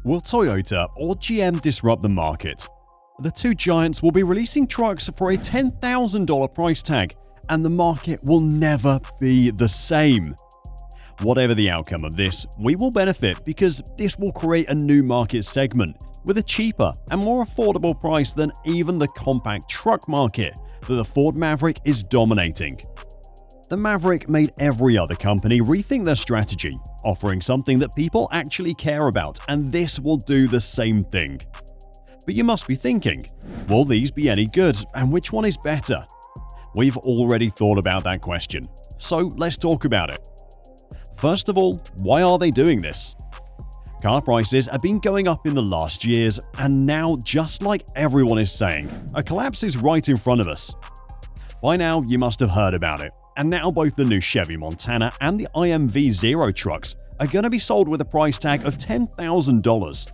Will Toyota or GM disrupt the market? The two giants will be releasing trucks for a $10,000 price tag, and the market will never be the same. Whatever the outcome of this, we will benefit because this will create a new market segment with a cheaper and more affordable price than even the compact truck market that the Ford Maverick is dominating. The Maverick made every other company rethink their strategy, offering something that people actually care about, and this will do the same thing. But you must be thinking, will these be any good, and which one is better? We've already thought about that question, so let's talk about it. First of all, why are they doing this? Car prices have been going up in the last years, and now, just like everyone is saying, a collapse is right in front of us. By now, you must have heard about it, and now both the new Chevy Montana and the IMV Zero trucks are going to be sold with a price tag of $10,000.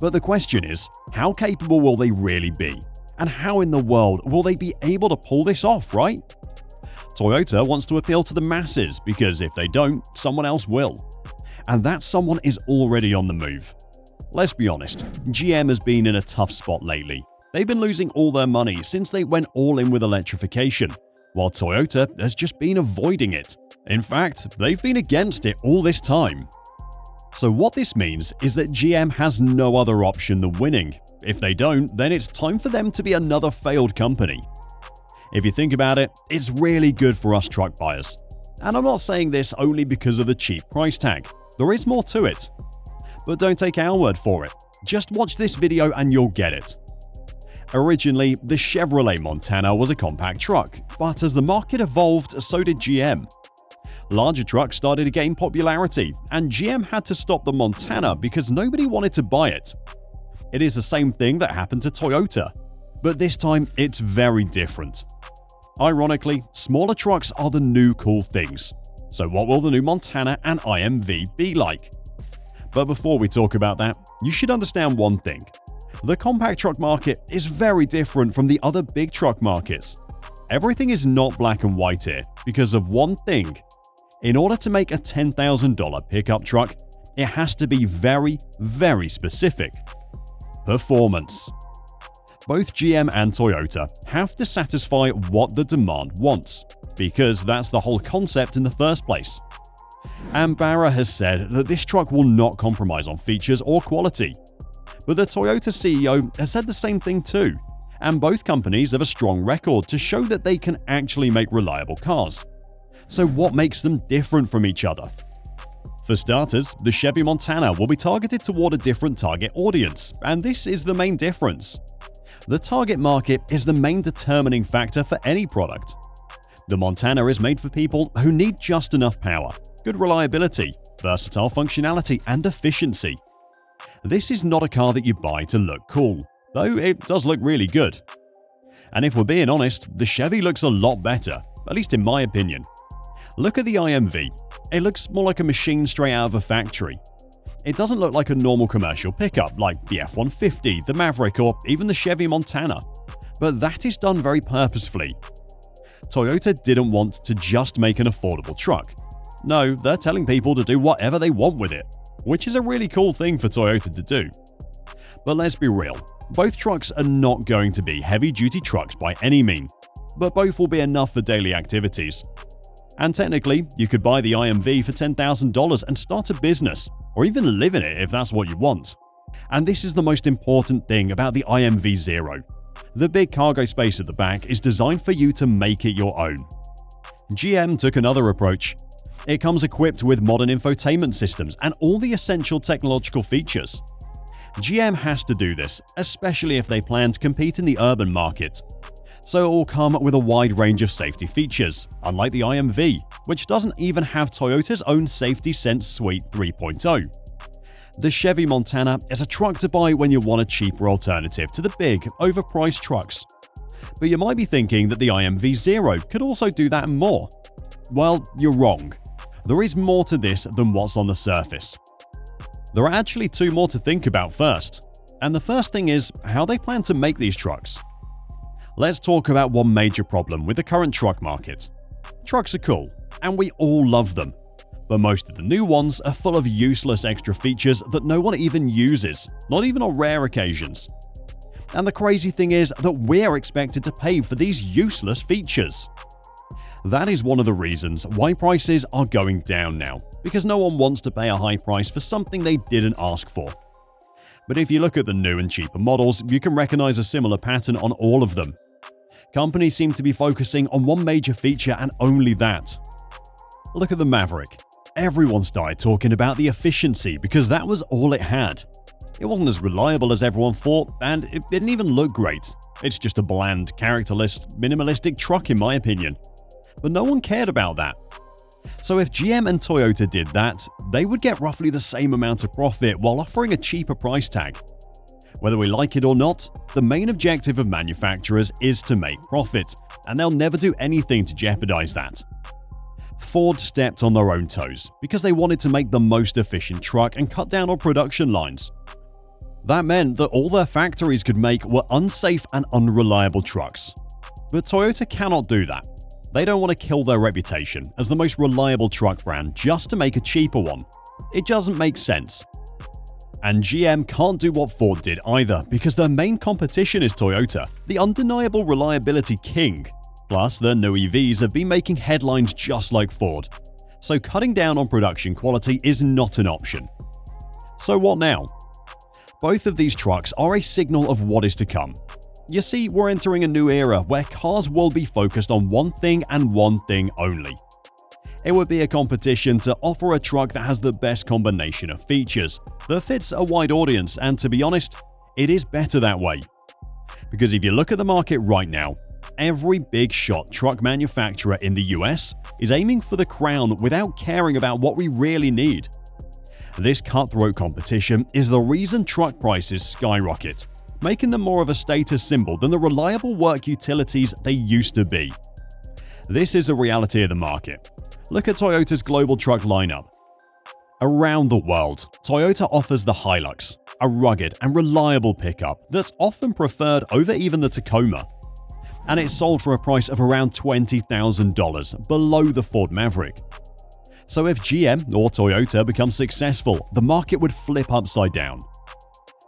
But the question is, how capable will they really be? And how in the world will they be able to pull this off, right? Toyota wants to appeal to the masses because if they don't, someone else will. And that someone is already on the move. Let's be honest, GM has been in a tough spot lately. They've been losing all their money since they went all in with electrification, while Toyota has just been avoiding it. In fact, they've been against it all this time. So what this means is that GM has no other option than winning. If they don't, then it's time for them to be another failed company. If you think about it, it's really good for us truck buyers. And I'm not saying this only because of the cheap price tag. There is more to it. But don't take our word for it. Just watch this video and you'll get it. Originally, the Chevrolet Montana was a compact truck, but as the market evolved, so did GM. Larger trucks started to gain popularity, and GM had to stop the Montana because nobody wanted to buy it. It is the same thing that happened to Toyota, but this time it's very different. Ironically, smaller trucks are the new cool things. So what will the new Montana and IMV be like? But before we talk about that, you should understand one thing. The compact truck market is very different from the other big truck markets. Everything is not black and white here because of one thing. In order to make a $10,000 pickup truck, it has to be very, very specific. Performance. Both GM and Toyota have to satisfy what the demand wants, because that's the whole concept in the first place. And Barra has said that this truck will not compromise on features or quality. But the Toyota CEO has said the same thing too, and both companies have a strong record to show that they can actually make reliable cars. So what makes them different from each other? For starters, the Chevy Montana will be targeted toward a different target audience, and this is the main difference. The target market is the main determining factor for any product. The Montana is made for people who need just enough power, good reliability, versatile functionality, and efficiency. This is not a car that you buy to look cool, though it does look really good. And if we're being honest, the Chevy looks a lot better, at least in my opinion. Look at the IMV. It looks more like a machine straight out of a factory. It doesn't look like a normal commercial pickup like the F-150, the Maverick, or even the Chevy Montana. But that is done very purposefully. Toyota didn't want to just make an affordable truck. No, they're telling people to do whatever they want with it, which is a really cool thing for Toyota to do. But let's be real, both trucks are not going to be heavy-duty trucks by any means, but both will be enough for daily activities. And technically, you could buy the IMV for $10,000 and start a business, or even live in it if that's what you want. And this is the most important thing about the IMV Zero. The big cargo space at the back is designed for you to make it your own. GM took another approach. It comes equipped with modern infotainment systems and all the essential technological features. GM has to do this, especially if they plan to compete in the urban market. So it will come with a wide range of safety features, unlike the IMV, which doesn't even have Toyota's own Safety Sense Suite 3.0. The Chevy Montana is a truck to buy when you want a cheaper alternative to the big, overpriced trucks. But you might be thinking that the IMV Zero could also do that and more. Well, you're wrong. There is more to this than what's on the surface. There are actually two more to think about first. And the first thing is how they plan to make these trucks. Let's talk about one major problem with the current truck market. Trucks are cool, and we all love them. but most of the new ones are full of useless extra features that no one even uses, not even on rare occasions. And the crazy thing is that we're expected to pay for these useless features. That is one of the reasons why prices are going down now, because no one wants to pay a high price for something they didn't ask for. But if you look at the new and cheaper models, you can recognize a similar pattern on all of them. Companies seem to be focusing on one major feature and only that. Look at the Maverick. Everyone started talking about the efficiency because that was all it had. It wasn't as reliable as everyone thought, and it didn't even look great. It's just a bland, characterless, minimalistic truck in my opinion. But no one cared about that. So if GM and Toyota did that, they would get roughly the same amount of profit while offering a cheaper price tag. Whether we like it or not, the main objective of manufacturers is to make profit, and they'll never do anything to jeopardize that. Ford stepped on their own toes because they wanted to make the most efficient truck and cut down on production lines. That meant that all their factories could make were unsafe and unreliable trucks. But Toyota cannot do that. They don't want to kill their reputation as the most reliable truck brand just to make a cheaper one. It doesn't make sense. And GM can't do what Ford did either because their main competition is Toyota, the undeniable reliability king. Plus, their new EVs have been making headlines just like Ford. So cutting down on production quality is not an option. So what now? Both of these trucks are a signal of what is to come. You see, we're entering a new era where cars will be focused on one thing and one thing only. It would be a competition to offer a truck that has the best combination of features, that fits a wide audience, and to be honest, it is better that way. Because if you look at the market right now, every big shot truck manufacturer in the US is aiming for the crown without caring about what we really need. This cutthroat competition is the reason truck prices skyrocket, making them more of a status symbol than the reliable work utilities they used to be. This is the reality of the market. Look at Toyota's global truck lineup. Around the world, Toyota offers the Hilux, a rugged and reliable pickup that's often preferred over even the Tacoma. And it's sold for a price of around $20,000 below the Ford Maverick. So if GM or Toyota become successful, the market would flip upside down.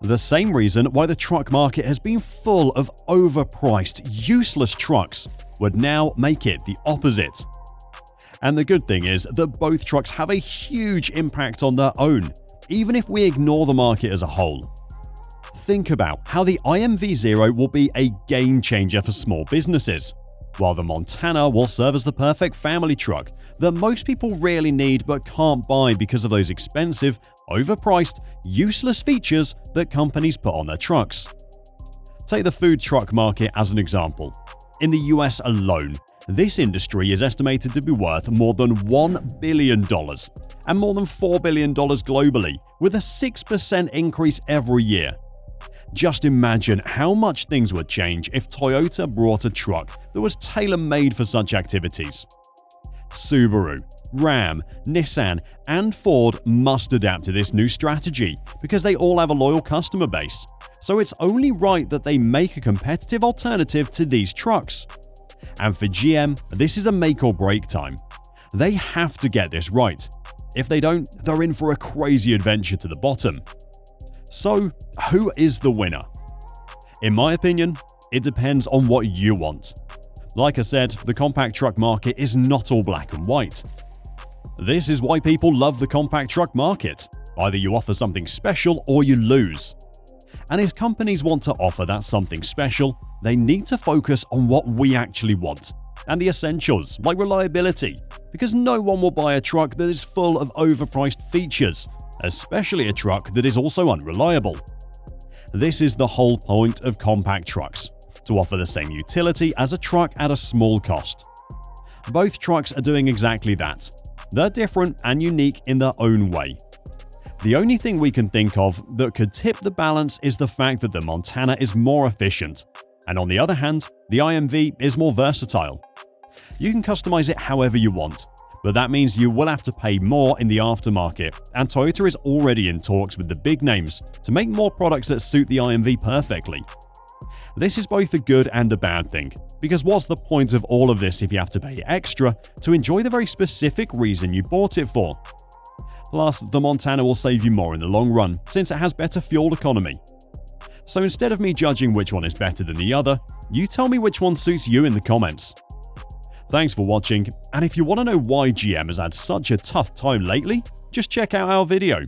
The same reason why the truck market has been full of overpriced, useless trucks would now make it the opposite. And the good thing is that both trucks have a huge impact on their own, even if we ignore the market as a whole. Think about how the IMV0 will be a game changer for small businesses, while the Montana will serve as the perfect family truck that most people really need but can't buy because of those expensive, overpriced, useless features that companies put on their trucks. Take the food truck market as an example. In the US alone, this industry is estimated to be worth more than $1 billion and more than $4 billion globally, with a 6% increase every year. Just imagine how much things would change if Toyota brought a truck that was tailor-made for such activities. Subaru, Ram, Nissan, and Ford must adapt to this new strategy because they all have a loyal customer base, so it's only right that they make a competitive alternative to these trucks. And for GM, this is a make or break time. They have to get this right. If they don't, they're in for a crazy adventure to the bottom. So, who is the winner? In my opinion, it depends on what you want. Like I said, the compact truck market is not all black and white. This is why people love the compact truck market. Either you offer something special or you lose. And if companies want to offer that something special, they need to focus on what we actually want and the essentials like reliability, because no one will buy a truck that is full of overpriced features, especially a truck that is also unreliable. This is the whole point of compact trucks, to offer the same utility as a truck at a small cost. Both trucks are doing exactly that. They're different and unique in their own way. The only thing we can think of that could tip the balance is the fact that the Montana is more efficient, and on the other hand, the IMV is more versatile. You can customize it however you want, but that means you will have to pay more in the aftermarket, and Toyota is already in talks with the big names to make more products that suit the IMV perfectly. This is both a good and a bad thing, because what's the point of all of this if you have to pay extra to enjoy the very specific reason you bought it for? Plus, the Montana will save you more in the long run since it has better fuel economy. So instead of me judging which one is better than the other, you tell me which one suits you in the comments. Thanks for watching, and if you want to know why GM has had such a tough time lately, just check out our video.